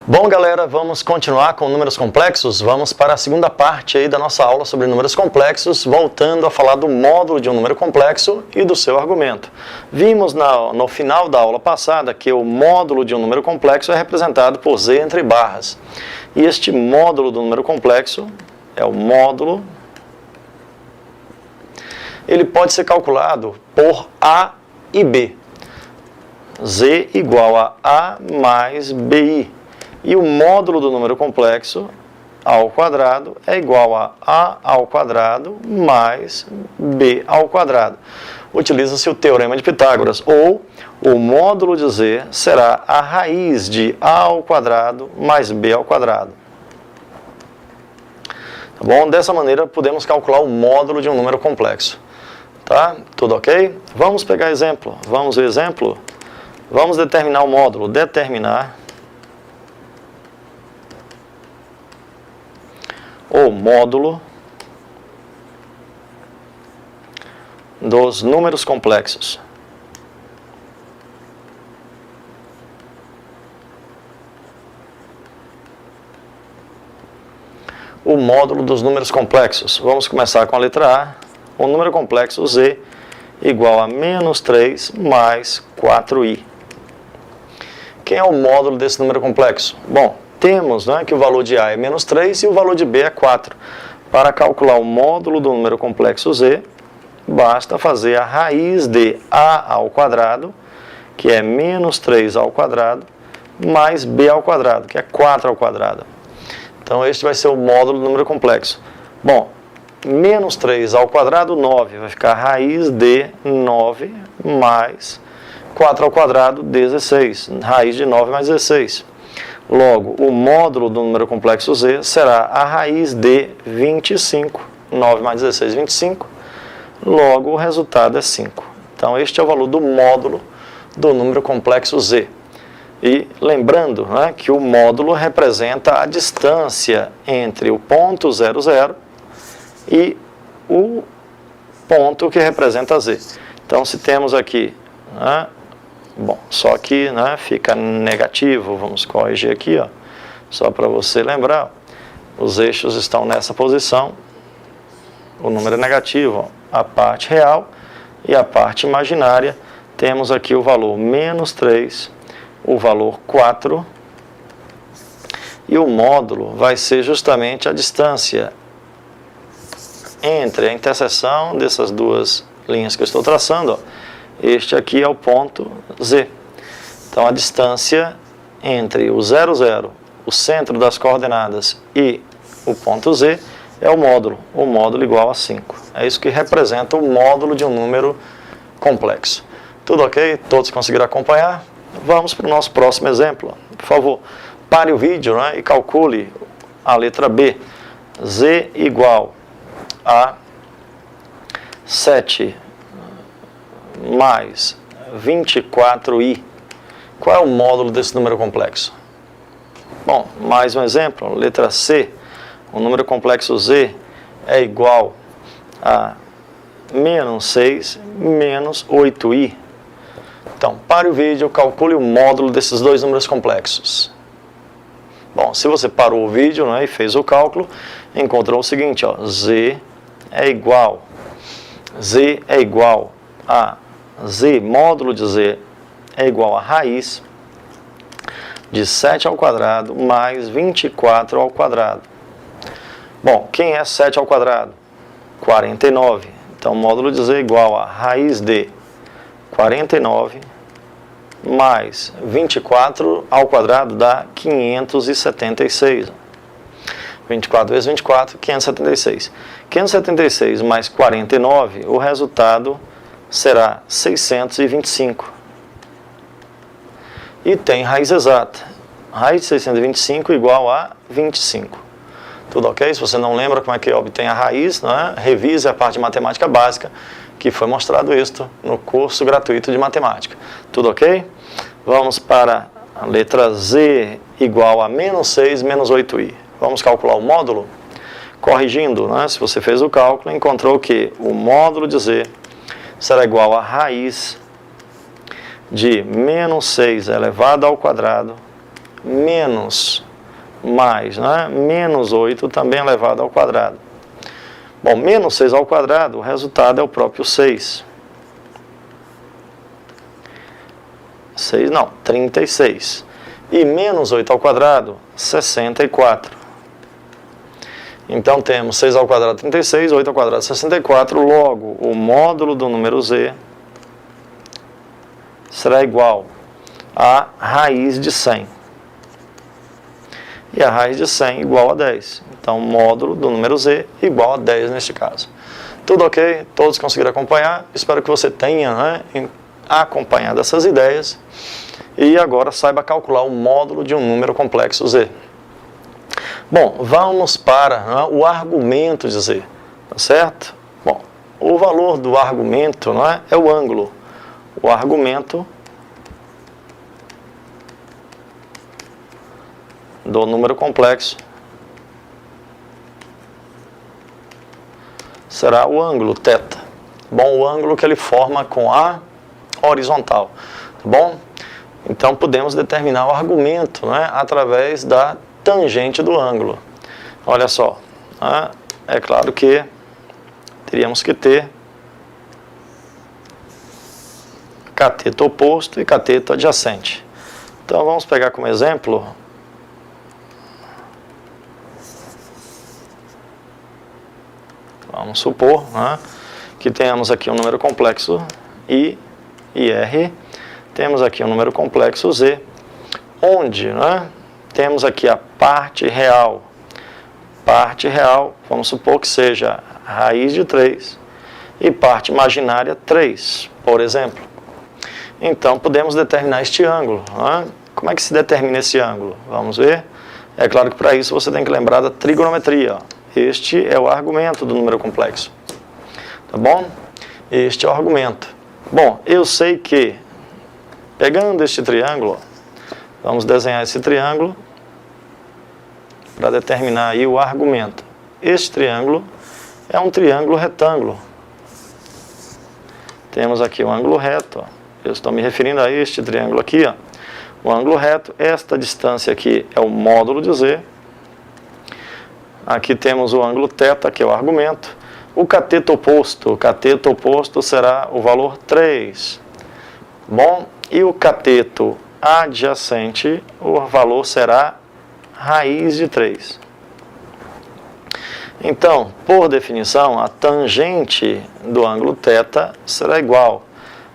Bom, galera, vamos continuar com números complexos. Vamos para a segunda parte aí da nossa aula sobre números complexos, voltando a falar do módulo de um número complexo e do seu argumento. Vimos no final da aula passada que o módulo de um número complexo é representado por z entre barras. E este módulo do número complexo é o módulo. Ele pode ser calculado por a e b. Z igual a A mais BI. E o módulo do número complexo, a ao quadrado, é igual a ao quadrado mais b ao quadrado. Utiliza-se o teorema de Pitágoras, ou o módulo de z será a raiz de a ao quadrado mais b ao quadrado. Tá bom? Dessa maneira, podemos calcular o módulo de um número complexo. Tá? Tudo ok? Vamos pegar exemplo. Vamos ver exemplo? Vamos determinar o módulo. Determinar o módulo dos números complexos. O módulo dos números complexos. Vamos começar com a letra A. O número complexo z igual a menos 3 mais 4i. Quem é o módulo desse número complexo? Bom, temos que o valor de A é menos 3 e o valor de B é 4. Para calcular o módulo do número complexo z, basta fazer a raiz de A ao quadrado, que é menos 3 ao quadrado, mais B ao quadrado, que é 4 ao quadrado. Então, este vai ser o módulo do número complexo. Bom, menos 3 ao quadrado, 9. Vai ficar a raiz de 9 mais 4 ao quadrado, 16. Raiz de 9 mais 16. Logo, o módulo do número complexo z será a raiz de 25. 9 mais 16, 25. Logo, o resultado é 5. Então, este é o valor do módulo do número complexo z. E lembrando que o módulo representa a distância entre o ponto 0, 0 e o ponto que representa z. Então, se temos aqui, bom, só que fica negativo, vamos corrigir aqui, só para você lembrar, os eixos estão nessa posição, o número é negativo, a parte real e a parte imaginária, temos aqui o valor menos 3, o valor 4, e o módulo vai ser justamente a distância entre a interseção dessas duas linhas que eu estou traçando, Este aqui é o ponto Z. Então, a distância entre o 0, 0, o centro das coordenadas, e o ponto Z é o módulo igual a 5. É isso que representa o módulo de um número complexo. Tudo ok? Todos conseguiram acompanhar? Vamos para o nosso próximo exemplo. Por favor, pare o vídeo e calcule a letra B. Z igual a 7 mais 24i. Qual é o módulo desse número complexo? Bom, mais um exemplo, letra C. O número complexo z é igual a menos 6 menos 8i. Então, pare o vídeo, calcule o módulo desses dois números complexos. Bom, se você parou o vídeo e fez o cálculo, encontrou o seguinte, z é igual a z, módulo de z é igual a raiz de 7 ao quadrado mais 24 ao quadrado. Bom, quem é 7 ao quadrado? 49. Então, módulo de z é igual a raiz de 49 mais 24 ao quadrado dá 576. 24 vezes 24, 576. 576 mais 49, o resultado será 625. E tem raiz exata. Raiz de 625 igual a 25. Tudo ok? Se você não lembra como é que obtém a raiz, revise a parte de matemática básica, que foi mostrado isto no curso gratuito de matemática. Tudo ok? Vamos para a letra Z igual a menos 6 menos 8i. Vamos calcular o módulo? Corrigindo, se você fez o cálculo, encontrou que o módulo de Z será igual a raiz de menos 6 elevado ao quadrado menos mais, né? Menos 8 também elevado ao quadrado. Bom, menos 6 ao quadrado, o resultado é o próprio 6. 6 não, 36. E menos 8 ao quadrado, 64. Então temos 6 ao quadrado 36, 8 ao quadrado 64, logo o módulo do número z será igual a raiz de 100. E a raiz de 100 igual a 10. Então, módulo do número z igual a 10 neste caso. Tudo ok? Todos conseguiram acompanhar? Espero que você tenha, né, acompanhado essas ideias. E agora saiba calcular o módulo de um número complexo z. Bom, vamos para, né, o argumento de z. Tá certo? Bom, o valor do argumento, né, é o ângulo. O argumento do número complexo será o ângulo θ. Bom, o ângulo que ele forma com a horizontal. Tá bom? Então podemos determinar o argumento, né, através da tangente do ângulo. Olha só, né, é claro que teríamos que ter cateto oposto e cateto adjacente. Então vamos pegar como exemplo vamos supor, né, que tenhamos aqui um número complexo I e R, temos aqui um número complexo Z, onde, né, temos aqui a parte real. Parte real, vamos supor que seja raiz de 3 e parte imaginária 3, por exemplo. Então podemos determinar este ângulo, né? Como é que se determina esse ângulo? Vamos ver. É claro que para isso você tem que lembrar da trigonometria, ó. Este é o argumento do número complexo. Tá bom? Este é o argumento. Bom, eu sei que, pegando este triângulo, vamos desenhar esse triângulo para determinar aí o argumento. Este triângulo é um triângulo retângulo. Temos aqui o ângulo reto, ó. Eu estou me referindo a este triângulo aqui, ó. O ângulo reto, esta distância aqui é o módulo de z. Aqui temos o ângulo θ, que é o argumento. O cateto oposto será o valor 3. Bom, e o cateto adjacente, o valor será raiz de 3. Então, por definição, a tangente do ângulo θ será igual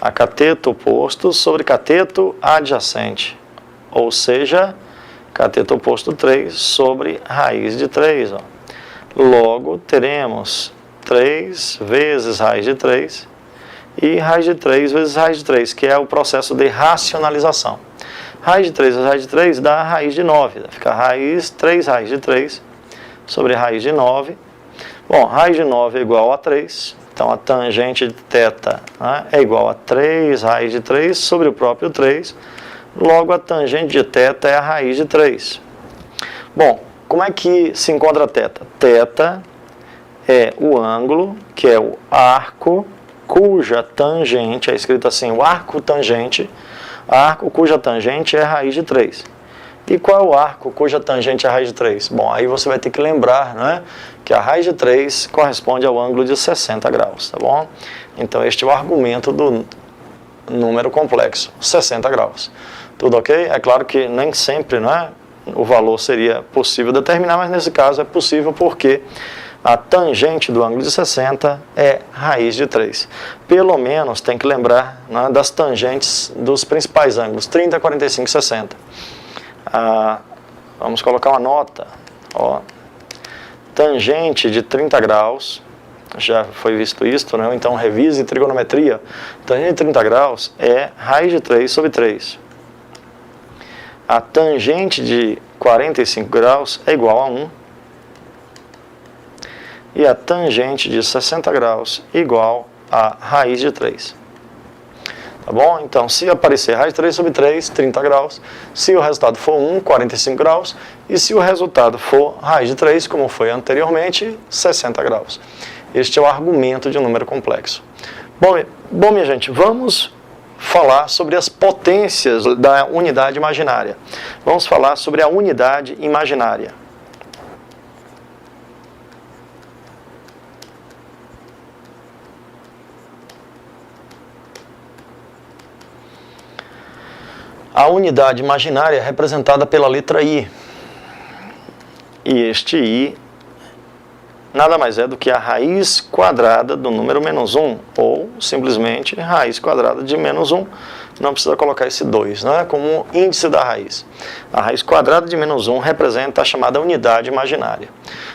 a cateto oposto sobre cateto adjacente. Ou seja, cateto oposto 3 sobre raiz de 3. Ó. Logo, teremos 3 vezes raiz de 3 e raiz de 3 vezes raiz de 3, que é o processo de racionalização. Raiz de 3 vezes raiz de 3 dá raiz de 9. Fica raiz, 3 raiz de 3 sobre raiz de 9. Bom, raiz de 9 é igual a 3. Então, a tangente de θ, né, é igual a 3 raiz de 3 sobre o próprio 3. Logo, a tangente de θ é a raiz de 3. Bom, como é que se encontra θ? Θ é o ângulo, que é o arco, cuja tangente, é escrito assim, o arco tangente, arco cuja tangente é a raiz de 3. E qual é o arco cuja tangente é a raiz de 3? Bom, aí você vai ter que lembrar, né, que a raiz de 3 corresponde ao ângulo de 60 graus, tá bom? Então, este é o argumento do número complexo, 60 graus. Tudo ok? É claro que nem sempre, né, o valor seria possível determinar, mas nesse caso é possível porque a tangente do ângulo de 60 é raiz de 3. Pelo menos tem que lembrar, né, das tangentes dos principais ângulos, 30, 45 e 60. Vamos colocar uma nota. Ó. Tangente de 30 graus, já foi visto isso, né? Então revise trigonometria. Tangente de 30 graus é raiz de 3 sobre 3. A tangente de 45 graus é igual a 1. E a tangente de 60 graus igual a raiz de 3. Tá bom? Então, se aparecer raiz de 3 sobre 3, 30 graus. Se o resultado for 1, 45 graus. E se o resultado for raiz de 3, como foi anteriormente, 60 graus. Este é o argumento de um número complexo. Bom, minha gente, vamos falar sobre as potências da unidade imaginária. Vamos falar sobre a unidade imaginária. A unidade imaginária é representada pela letra I. E este I nada mais é do que a raiz quadrada do número menos 1, ou simplesmente raiz quadrada de menos 1. Não precisa colocar esse 2, né, como índice da raiz. A raiz quadrada de menos 1 representa a chamada unidade imaginária.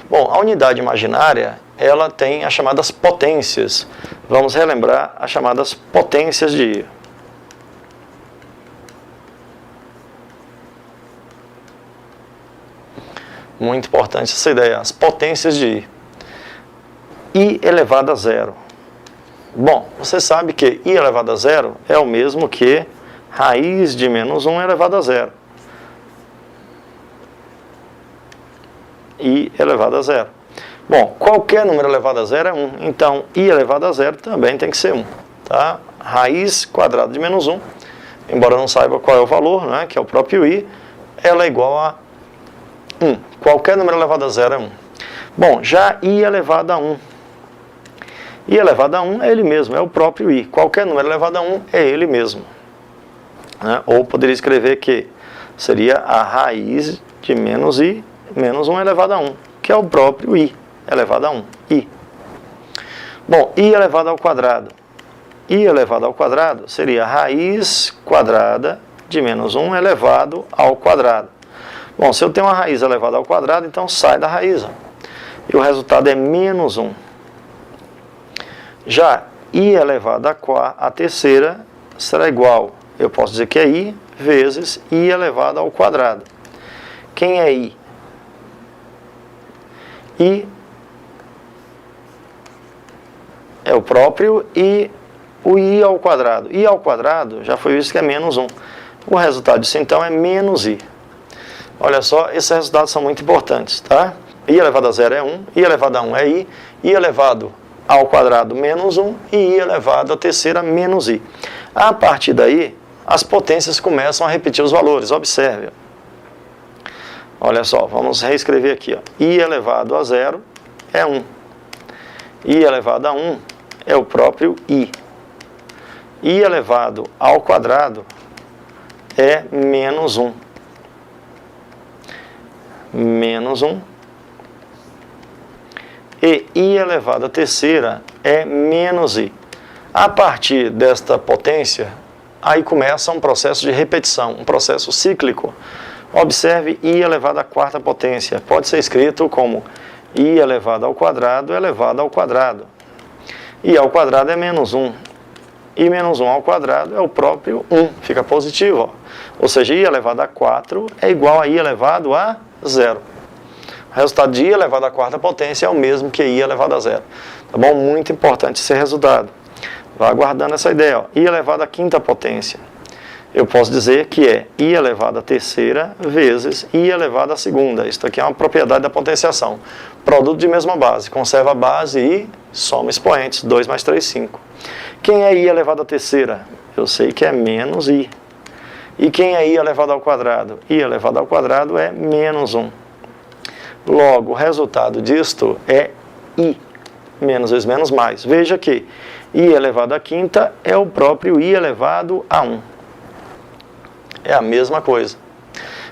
Bom, a unidade imaginária, ela tem as chamadas potências. Vamos relembrar as chamadas potências de I. Muito importante essa ideia, as potências de I. I elevado a zero. Bom, você sabe que I elevado a zero é o mesmo que raiz de menos 1 elevado a zero. I elevado a zero. Bom, qualquer número elevado a zero é 1, então I elevado a zero também tem que ser 1. Tá? Raiz quadrada de menos 1, embora eu não saiba qual é o valor, né, que é o próprio I, ela é igual a 1. Qualquer número elevado a zero é 1. Bom, já I elevado a 1. I elevado a 1 é ele mesmo, é o próprio I. Qualquer número elevado a 1 é ele mesmo. Né? Ou poderia escrever que seria a raiz de menos I menos 1 elevado a 1, que é o próprio I elevado a 1. I. Bom, I elevado ao quadrado. I elevado ao quadrado seria a raiz quadrada de menos 1 elevado ao quadrado. Bom, se eu tenho uma raiz elevada ao quadrado, então sai da raiz. E o resultado é menos 1. Já I elevado à terceira será igual, eu posso dizer que é I vezes I elevado ao quadrado. Quem é I? I é o próprio I, o I ao quadrado. I ao quadrado já foi visto que é menos 1. O resultado disso então é menos I. Olha só, esses resultados são muito importantes, tá? I elevado a zero é 1, I elevado a 1 é I elevado ao quadrado menos 1 e I elevado à terceira menos I. A partir daí, as potências começam a repetir os valores, observe. Olha só, vamos reescrever aqui. Ó. I elevado a zero é 1. I elevado a 1 é o próprio I. I elevado ao quadrado é menos 1. Menos 1. E I elevado à terceira é menos I. A partir desta potência, aí começa um processo de repetição, um processo cíclico. Observe I elevado à quarta potência. Pode ser escrito como I elevado ao quadrado elevado ao quadrado. I ao quadrado é menos 1. I menos 1 ao quadrado é o próprio 1. Fica positivo. Ó. Ou seja, I elevado a 4 é igual a I elevado a 0. O resultado de I elevado à quarta potência é o mesmo que I elevado a 0. Tá bom? Muito importante esse resultado. Vá guardando essa ideia. Ó. I elevado à quinta potência. Eu posso dizer que é I elevado à terceira vezes I elevado à segunda. Isso aqui é uma propriedade da potenciação. Produto de mesma base. Conserva a base e soma expoentes. 2 mais 3, 5. Quem é I elevado à terceira? Eu sei que é menos I. E quem é I elevado ao quadrado? I elevado ao quadrado é menos 1. Logo, o resultado disto é I. Menos vezes menos mais. Veja que I elevado à quinta é o próprio I elevado a 1. É a mesma coisa.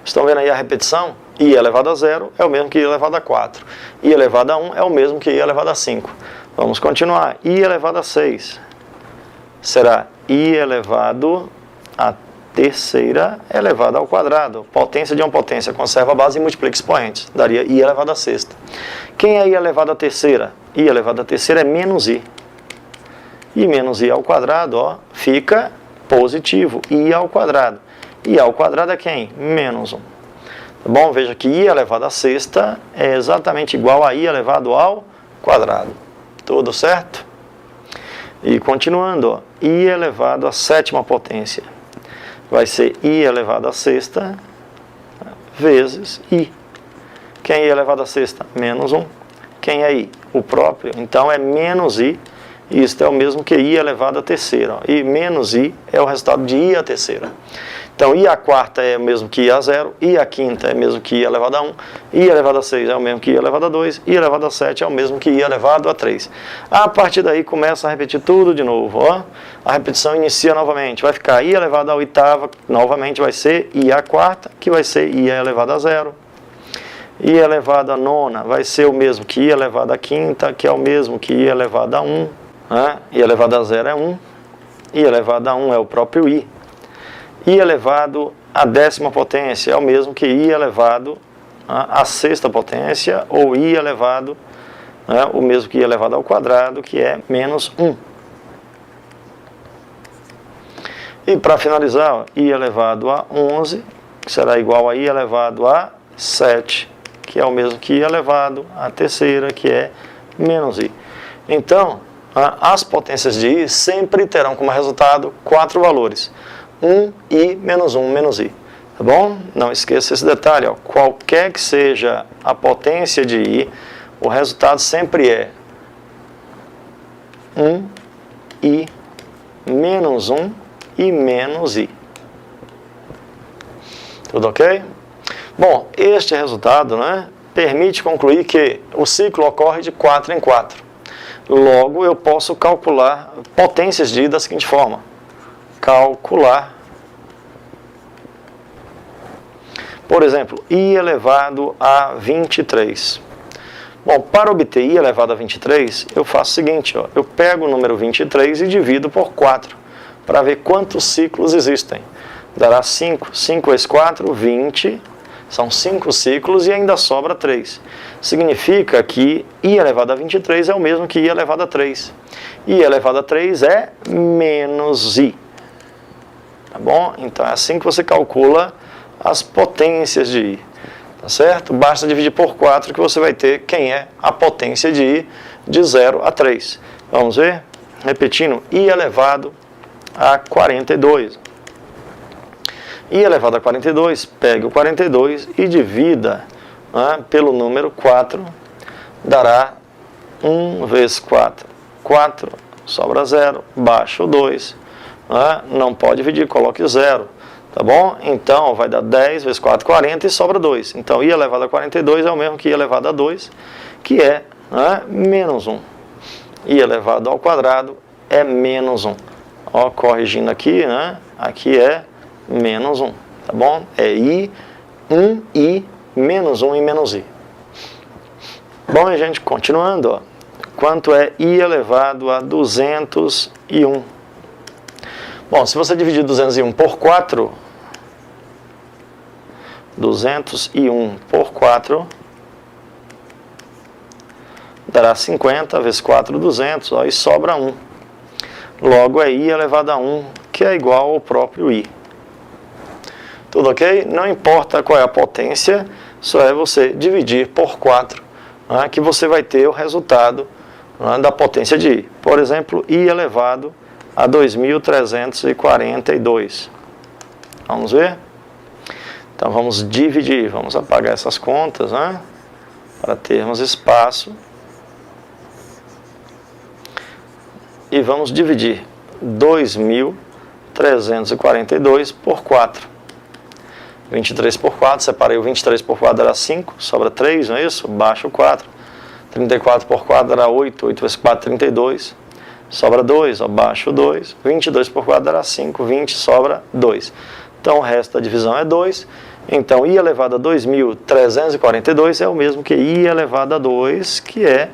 Estão vendo aí a repetição? I elevado a 0 é o mesmo que I elevado a 4. I elevado a 1 é o mesmo que I elevado a 5. Vamos continuar. I elevado a 6 será I elevado a terceira elevado ao quadrado. Potência de uma potência. Conserva a base e multiplica expoentes. Daria I elevado a sexta. Quem é I elevado a terceira? I elevado a terceira é menos I. I menos I ao quadrado, ó, fica positivo. I ao quadrado. I ao quadrado é quem? Menos 1. Tá bom? Veja que I elevado a sexta é exatamente igual a I elevado ao quadrado. Tudo certo? E continuando, ó, I elevado à sétima potência. Vai ser I elevado à sexta vezes I. Quem é I elevado à sexta? Menos 1. Quem é I? O próprio. Então é menos I Isto é o mesmo que I elevado à terceira. Ó. E menos I é o resultado de I à terceira. Então, I à quarta é o mesmo que I a 0, I à quinta é o mesmo que I elevado a 1, I elevado a 6 é o mesmo que I elevado a 2, I elevado a 7 é o mesmo que I elevado a 3. A partir daí começa a repetir tudo de novo. Ó. A repetição inicia novamente. Vai ficar I elevado à oitava, novamente vai ser I à quarta, que vai ser I elevado a 0. I elevado à nona vai ser o mesmo que I elevado à quinta, que é o mesmo que I elevado a 1. Né? I elevado a 0 é 1, I elevado a 1 é o próprio I. I elevado à décima potência é o mesmo que I elevado à sexta potência, ou I elevado, o mesmo que I elevado ao quadrado, que é menos 1. E para finalizar, ó, I elevado a 11, que será igual a I elevado a 7, que é o mesmo que I elevado à terceira, que é menos I. Então, as potências de I sempre terão como resultado 4 valores. 1, I, menos 1, menos I. Tá bom? Não esqueça esse detalhe. Ó. Qualquer que seja a potência de I, o resultado sempre é 1, I, menos 1 e menos I. Tudo ok? Bom, este resultado, né, permite concluir que o ciclo ocorre de 4 em 4. Logo, eu posso calcular potências de I da seguinte forma. Calcular, por exemplo, I elevado a 23. Bom, para obter I elevado a 23, eu faço o seguinte, ó, eu pego o número 23 e divido por 4, para ver quantos ciclos existem. Dará 5, 5 vezes 4, 20, são 5 ciclos e ainda sobra 3. Significa que I elevado a 23 é o mesmo que I elevado a 3. I elevado a 3 é menos I. Tá bom? Então é assim que você calcula as potências de I. Tá certo? Basta dividir por 4 que você vai ter quem é a potência de I de 0 a 3. Vamos ver? Repetindo, I elevado a 42. I elevado a 42, pegue o 42 e divida, né, pelo número 4, dará 1 vezes 4. 4, sobra 0, baixa o 2. Não pode dividir, coloque 0, tá bom? Então, vai dar 10 vezes 4, 40 e sobra 2. Então, I elevado a 42 é o mesmo que I elevado a 2, que é, né, menos 1. I elevado ao quadrado é menos 1. Ó, corrigindo aqui, né, aqui é menos 1, tá bom? É I, 1I, menos 1 e menos I. Bom, e gente, continuando, ó. Quanto é I elevado a 201? Bom, se você dividir 201 por 4, 201 por 4, dará 50 vezes 4, 200, ó, e sobra 1. Logo é I elevado a 1, que é igual ao próprio I. Tudo ok? Não importa qual é a potência, só é você dividir por 4, né, que você vai ter o resultado, né, da potência de I. Por exemplo, I elevado a 2.342. Vamos ver? Então vamos dividir, vamos apagar essas contas, né, para termos espaço. E vamos dividir 2.342 por 4. 23 por 4, separei o 23 por 4, era 5, sobra 3, não é isso? Baixa o 4. 34 por 4 era 8, 8 vezes 4, 32. Sobra 2, ó, baixa o 2. 22 por 4 era 5, 20, sobra 2. Então o resto da divisão é 2. Então I elevado a 2.342 é o mesmo que I elevado a 2, que é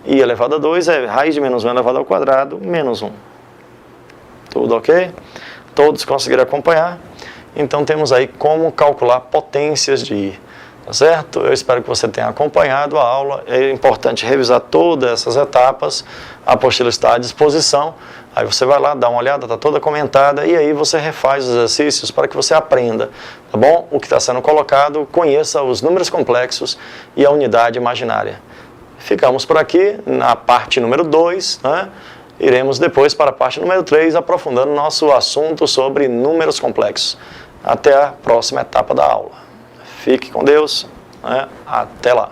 I elevado a 2 é raiz de menos 1 elevado ao quadrado, menos 1. Tudo ok? Todos conseguiram acompanhar? Então temos aí como calcular potências de I, tá certo? Eu espero que você tenha acompanhado a aula. É importante revisar todas essas etapas. A apostila está à disposição. Aí você vai lá, dá uma olhada, está toda comentada, e aí você refaz os exercícios para que você aprenda, tá bom? O que está sendo colocado, conheça os números complexos e a unidade imaginária. Ficamos por aqui na parte número 2, né? Iremos depois para a parte número 3, aprofundando nosso assunto sobre números complexos. Até a próxima etapa da aula. Fique com Deus, né? Até lá.